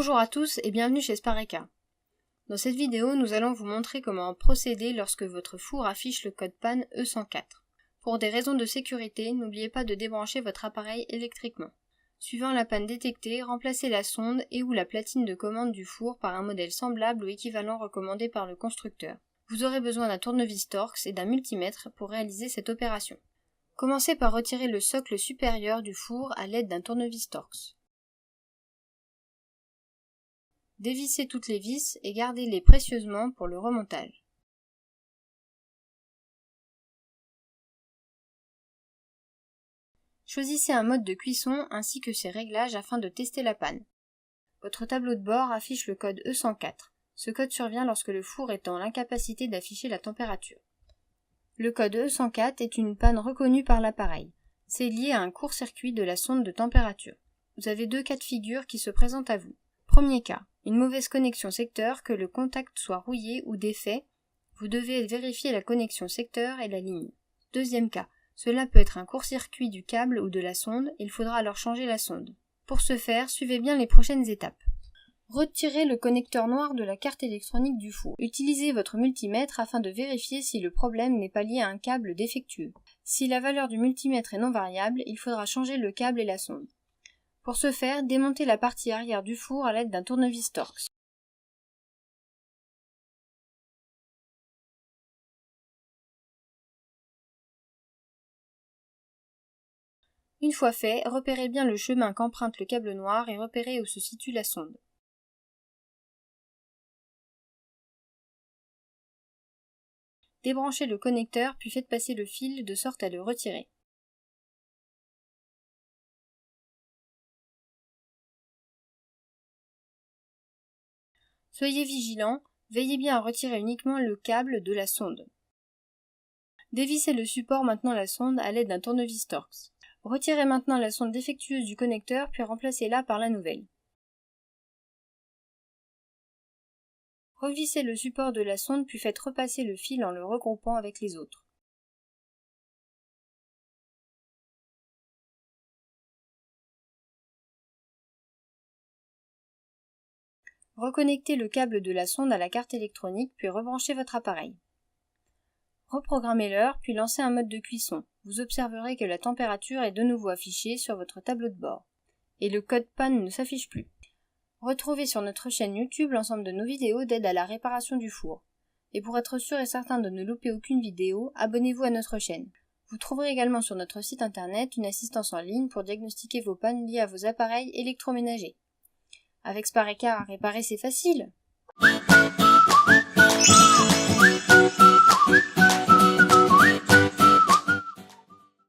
Bonjour à tous et bienvenue chez Spareka. Dans cette vidéo, nous allons vous montrer comment procéder lorsque votre four affiche le code panne E104. Pour des raisons de sécurité, n'oubliez pas de débrancher votre appareil électriquement. Suivant la panne détectée, remplacez la sonde et ou la platine de commande du four par un modèle semblable ou équivalent recommandé par le constructeur. Vous aurez besoin d'un tournevis Torx et d'un multimètre pour réaliser cette opération. Commencez par retirer le socle supérieur du four à l'aide d'un tournevis Torx. Dévissez toutes les vis et gardez-les précieusement pour le remontage. Choisissez un mode de cuisson ainsi que ses réglages afin de tester la panne. Votre tableau de bord affiche le code E104. Ce code survient lorsque le four est dans l'incapacité d'afficher la température. Le code E104 est une panne reconnue par l'appareil. C'est lié à un court-circuit de la sonde de température. Vous avez deux cas de figure qui se présentent à vous. Premier cas, une mauvaise connexion secteur, que le contact soit rouillé ou défait. Vous devez vérifier la connexion secteur et la ligne. Deuxième cas, cela peut être un court-circuit du câble ou de la sonde, il faudra alors changer la sonde. Pour ce faire, suivez bien les prochaines étapes. Retirez le connecteur noir de la carte électronique du four. Utilisez votre multimètre afin de vérifier si le problème n'est pas lié à un câble défectueux. Si la valeur du multimètre est non variable, il faudra changer le câble et la sonde. Pour ce faire, démontez la partie arrière du four à l'aide d'un tournevis Torx. Une fois fait, repérez bien le chemin qu'emprunte le câble noir et repérez où se situe la sonde. Débranchez le connecteur puis faites passer le fil de sorte à le retirer. Soyez vigilant, veillez bien à retirer uniquement le câble de la sonde. Dévissez le support maintenant la sonde à l'aide d'un tournevis Torx. Retirez maintenant la sonde défectueuse du connecteur puis remplacez-la par la nouvelle. Revissez le support de la sonde puis faites repasser le fil en le regroupant avec les autres. Reconnectez le câble de la sonde à la carte électronique puis rebranchez votre appareil. Reprogrammez l'heure puis lancez un mode de cuisson. Vous observerez que la température est de nouveau affichée sur votre tableau de bord. Et le code panne ne s'affiche plus. Retrouvez sur notre chaîne YouTube l'ensemble de nos vidéos d'aide à la réparation du four. Et pour être sûr et certain de ne louper aucune vidéo, abonnez-vous à notre chaîne. Vous trouverez également sur notre site internet une assistance en ligne pour diagnostiquer vos pannes liées à vos appareils électroménagers. Avec Spareka, réparer c'est facile!